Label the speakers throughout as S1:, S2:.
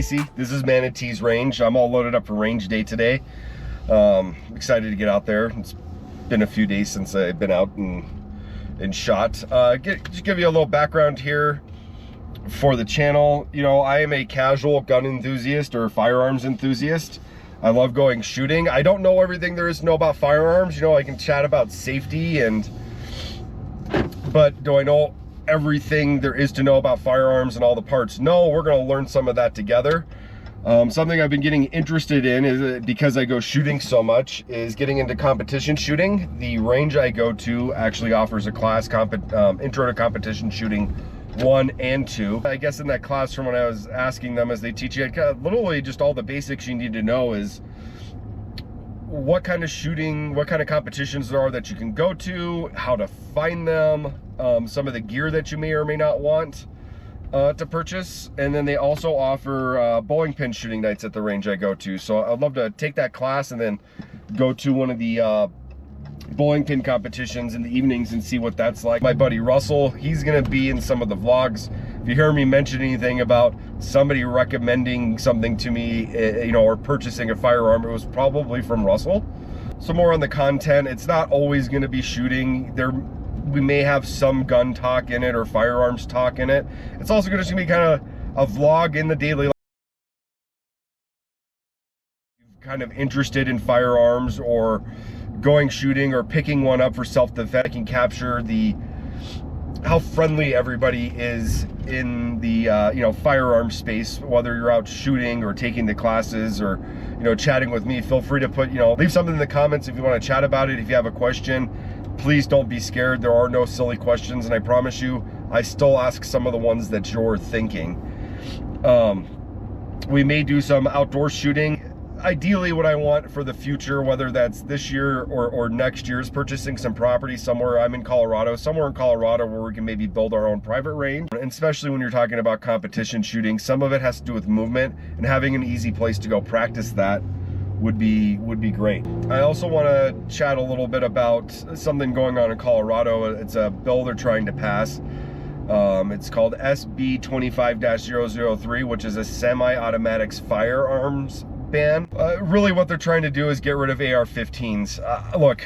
S1: Casey. This is Manatee's Range. I'm all loaded up for range day today. Excited to get out there. It's been a few days since I've been out and shot. Just give you a little background here for the channel. You know, I am a casual gun enthusiast or firearms enthusiast. I love going shooting. I don't know everything there is to know about firearms. You know, I can chat about safety but do I know everything there is to know about firearms and all the parts? No, we're going to learn some of that together. Something I've been getting interested in is, because I go shooting so much, is getting into competition shooting. The range I go to actually offers a class, Intro to Competition Shooting 1 and 2. I guess in that class, from when I was asking them, as they teach you, literally just all the basics you need to know is what kind of shooting, what kind of competitions there are that you can go to, how to find them, some of the gear that you may or may not want to purchase. And then they also offer bowling pin shooting nights at the range I go to. So I'd love to take that class and then go to one of the bowling pin competitions in the evenings and see what that's like. My buddy Russell, he's gonna be in some of the vlogs. If you hear me mention anything about somebody recommending something to me, you know, or purchasing a firearm, it was probably from Russell. So more on the content. It's not always gonna be shooting. We may have some gun talk in it or firearms talk in it. It's also gonna be kind of a vlog in the daily life. Kind of interested in firearms or going shooting or picking one up for self-defense. I can capture how friendly everybody is in the you know, firearm space, whether you're out shooting or taking the classes or, you know, chatting with me. Feel free to leave something in the comments if you want to chat about it. If you have a question, please don't be scared. There are no silly questions, and I promise you, I still ask some of the ones that you're thinking. We may do some outdoor shooting. Ideally, what I want for the future, whether that's this year or next year, is purchasing some property somewhere. I'm in Colorado, somewhere in Colorado where we can maybe build our own private range. And especially when you're talking about competition shooting, some of it has to do with movement, and having an easy place to go practice that would be great. I also want to chat a little bit about something going on in Colorado. It's a bill they're trying to pass. It's called SB25-003, which is a semi-automatics firearms ban. Really what they're trying to do is get rid of AR-15s. Look,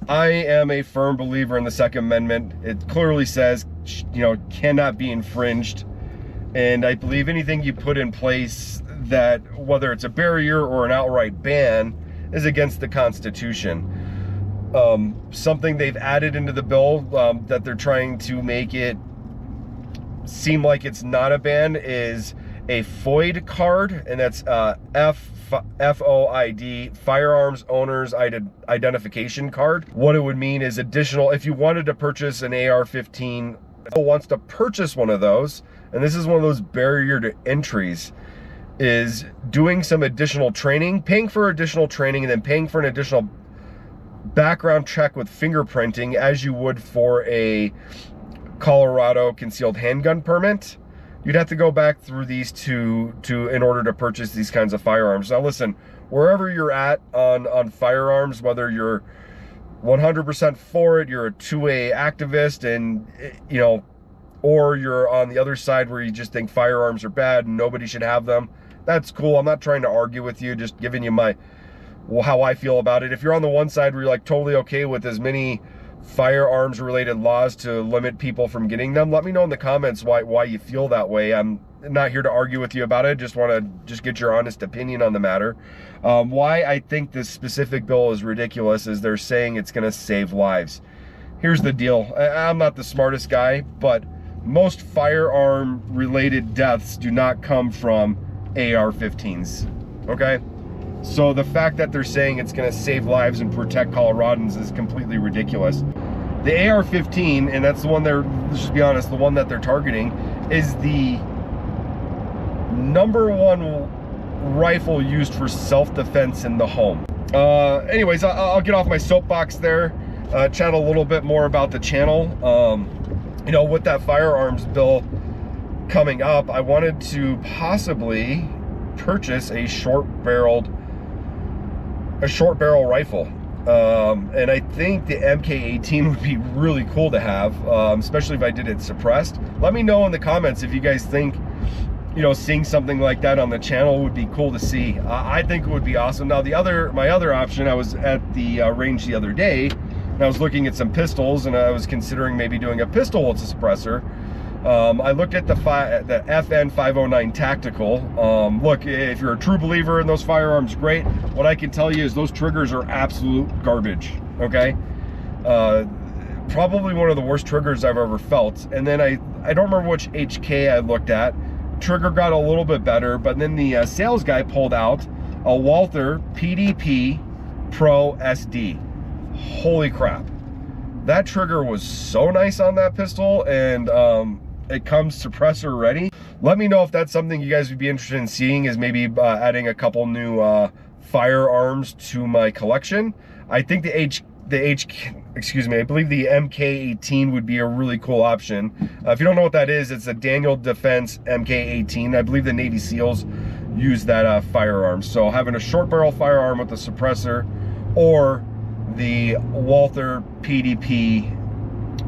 S1: I am a firm believer in the Second Amendment. It clearly says, you know, cannot be infringed. And I believe anything you put in place that, whether it's a barrier or an outright ban, is against the Constitution. Something they've added into the bill that they're trying to make it seem like it's not a ban is a FOID card, and that's FOID, Firearms Owners Identification Card. What it would mean is additional, if you wanted to purchase an AR-15, wants to purchase one of those, and this is one of those barrier to entries, is doing some additional training, paying for additional training, and then paying for an additional background check with fingerprinting as you would for a Colorado concealed handgun permit. You'd have to go back through these in order to purchase these kinds of firearms. Now listen, wherever you're at on firearms, whether you're 100% for it, you're a 2A activist, and you know, or you're on the other side where you just think firearms are bad and nobody should have them, that's cool. I'm not trying to argue with you, just giving you how I feel about it. If you're on the one side where you're like totally okay with as many firearms related laws to limit people from getting them, let me know in the comments why you feel that way. I'm not here to argue with you about it. Just want to get your honest opinion on the matter. Why I think this specific bill is ridiculous is they're saying it's going to save lives. Here's the deal. I'm not the smartest guy, but most firearm related deaths do not come from AR-15s, okay? So the fact that they're saying it's going to save lives and protect Coloradans is completely ridiculous. The AR-15, and that's the one let's just be honest, the one that they're targeting, is the #1 rifle used for self-defense in the home. Anyways, I'll get off my soapbox there, chat a little bit more about the channel. You know, with that firearms bill coming up, I wanted to possibly purchase a short barrel rifle, and I think the MK18 would be really cool to have, especially if I did it suppressed. Let me know in the comments if you guys think you know, seeing something like that on the channel would be cool to see. I think it would be awesome. Now my other option, I was at the range the other day and I was looking at some pistols, and I was considering maybe doing a pistol with a suppressor. I looked at the FN509 Tactical. Look, if you're a true believer in those firearms, great. What I can tell you is those triggers are absolute garbage, okay? Probably one of the worst triggers I've ever felt. And then I don't remember which HK I looked at. Trigger got a little bit better, but then the sales guy pulled out a Walther PDP Pro SD. Holy crap. That trigger was so nice on that pistol, and it comes suppressor ready. Let me know if that's something you guys would be interested in seeing, is maybe adding a couple new firearms to my collection. I think I believe the MK18 would be a really cool option. If you don't know what that is, it's a Daniel Defense MK18. I believe the Navy SEALs use that firearm. So having a short barrel firearm with a suppressor, or the Walther PDP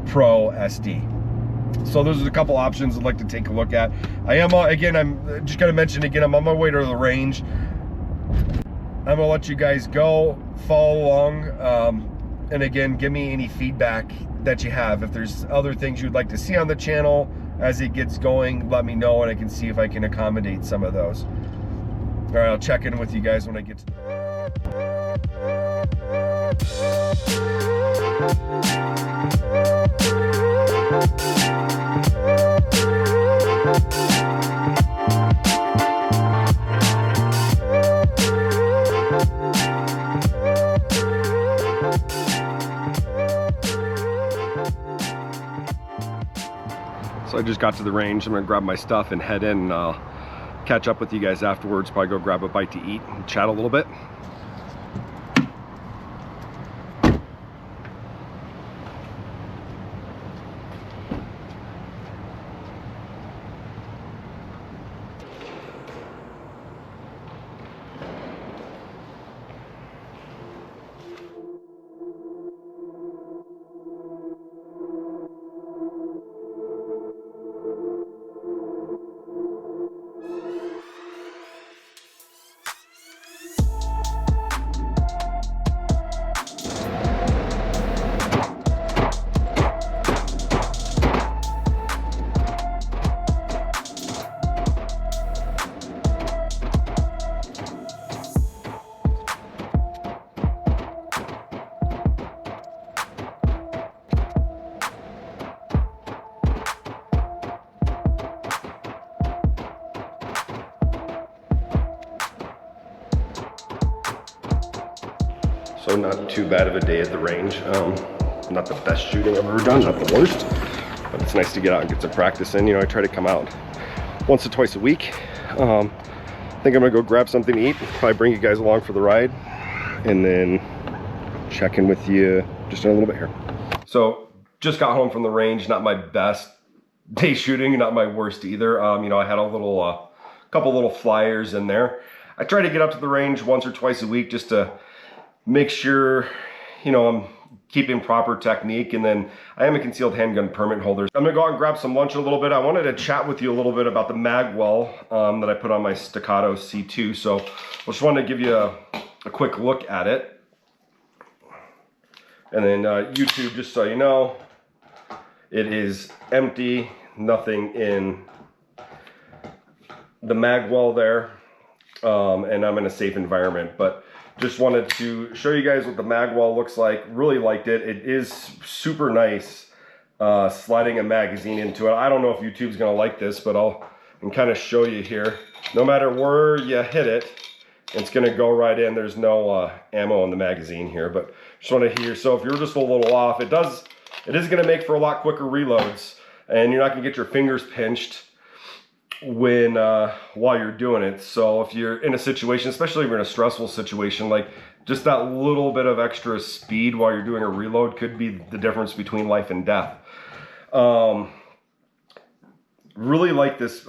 S1: Pro SD. So those are a couple options I'd like to take a look at. Again, I'm just gonna mention again, I'm on my way to the range. I'm gonna let you guys go, follow along, and again, give me any feedback that you have. If there's other things you'd like to see on the channel as it gets going, let me know, and I can see if I can accommodate some of those. All right, I'll check in with you guys when I get to So I just got to the range. I'm gonna grab my stuff and head in, and I'll catch up with you guys afterwards. Probably go grab a bite to eat and chat a little bit. So not too bad of a day at the range. Not the best shooting I've ever done, not the worst, but it's nice to get out and get some practice in. You know, I try to come out once or twice a week. I think I'm gonna go grab something to eat, probably bring you guys along for the ride, and then check in with you just in a little bit here. So just got home from the range. Not my best day shooting, not my worst either. You know, I had a couple little flyers in there. I try to get up to the range once or twice a week just to make sure, you know, I'm keeping proper technique. And then I am a concealed handgun permit holder. I'm gonna go out and grab some lunch in a little bit. I wanted to chat with you a little bit about the mag well that I put on my Staccato C2. So I just wanted to give you a quick look at it. And then YouTube, just so you know, it is empty, nothing in the mag well there. And I'm in a safe environment, but just wanted to show you guys what the mag well looks like. Really liked it. It is super nice sliding a magazine into it. I don't know if YouTube's gonna like this, but I'll kind of show you here. No matter where you hit it, it's gonna go right in. There's no ammo in the magazine here, but just want to hear. So if you're just a little off, it is gonna make for a lot quicker reloads, and you're not gonna get your fingers pinched when while you're doing it. So if you're in a situation, especially if you're in a stressful situation, like just that little bit of extra speed while you're doing a reload could be the difference between life and death. Really like this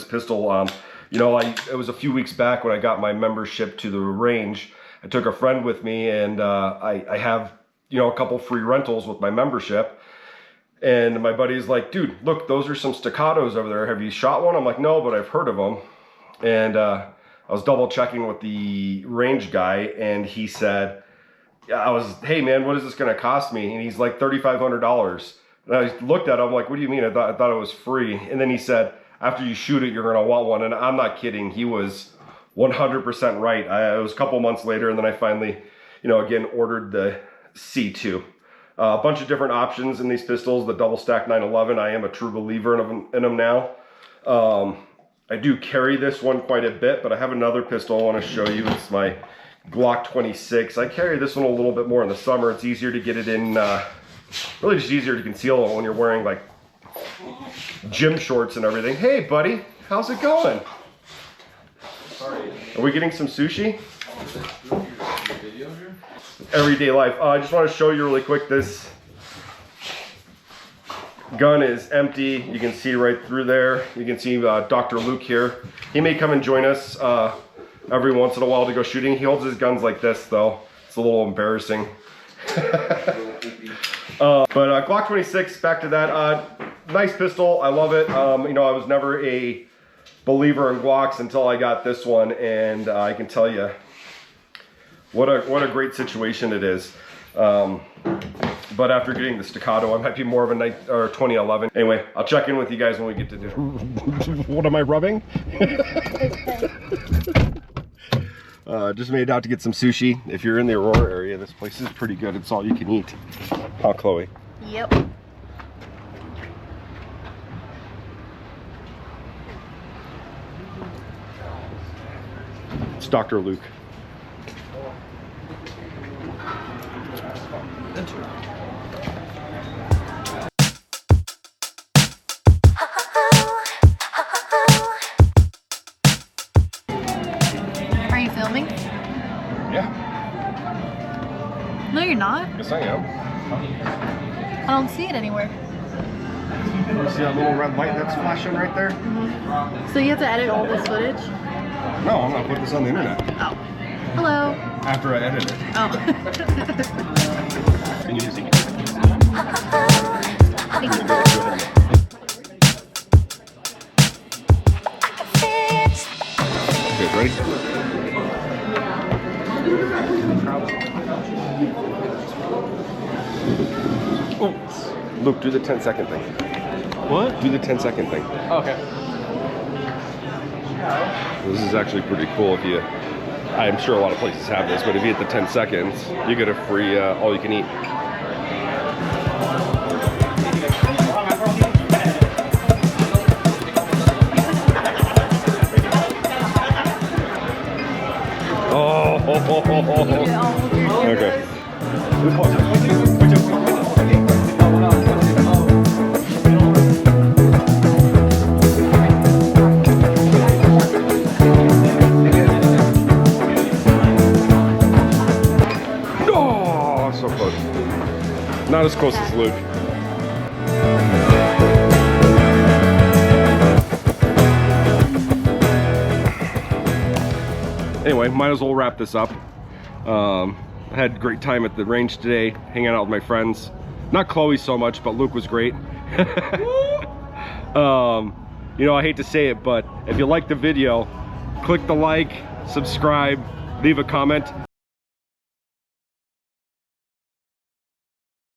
S1: pistol. You know, it was a few weeks back when I got my membership to the range. I took a friend with me, and I have, you know, a couple free rentals with my membership. And my buddy's like, dude, look, those are some staccatos over there. Have you shot one? I'm like, no, but I've heard of them. And I was double checking with the range guy, and he said, hey man, what is this gonna cost me? And he's like, $3,500. And I looked at him like, what do you mean? I thought it was free. And then he said, after you shoot it, you're gonna want one. And I'm not kidding, he was 100% right. It was a couple months later, and then I finally, you know, again, ordered the C2. A bunch of different options in these pistols. The double stack 911, I am a true believer in them now. I do carry this one quite a bit, but I have another pistol I want to show you. It's my Glock 26. I carry this one a little bit more in the summer. It's easier to get it in, really just easier to conceal it when you're wearing like gym shorts and everything. Hey buddy, how's it going? Sorry. Are we getting some sushi? Everyday life. I just want to show you really quick, this gun is empty. You can see right through there. You can see Dr. Luke here. He may come and join us every once in a while to go shooting. He holds his guns like this though. It's a little embarrassing. But Glock 26, back to that. Nice pistol, I love it. You know, I was never a believer in Glocks until I got this one, and I can tell you what a great situation it is. But after getting the staccato, I might be more of a 2011. Anyway, I'll check in with you guys when we get to dinner. What am I rubbing? Just made it out to get some sushi. If you're in the Aurora area, this place is pretty good. It's all you can eat. Huh, Chloe?
S2: Yep.
S1: It's Dr. Luke.
S2: Are you filming?
S1: Yeah.
S2: No, you're not.
S1: Yes, I am.
S2: I don't see it anywhere.
S1: You see that little red light that's flashing right there?
S2: So you have to edit all this footage?
S1: No, I'm gonna put this on the internet.
S2: Oh. Hello.
S1: After I edit it.
S2: Oh.
S1: Can you just see?
S2: Thank you.
S1: Okay, ready? Oh, Luke, do the 10-second thing.
S3: What?
S1: Do the 10-second thing.
S3: Okay.
S1: This is actually pretty cool. If you, I'm sure a lot of places have this, but if you hit the 10 seconds, you get a free all you can eat. Oh, okay. Oh, so close. Not as close as Luke. Anyway, might as well wrap this up. I had a great time at the range today, hanging out with my friends. Not Chloe so much, but Luke was great. You know, I hate to say it, but if you like the video, click the like, subscribe, leave a comment.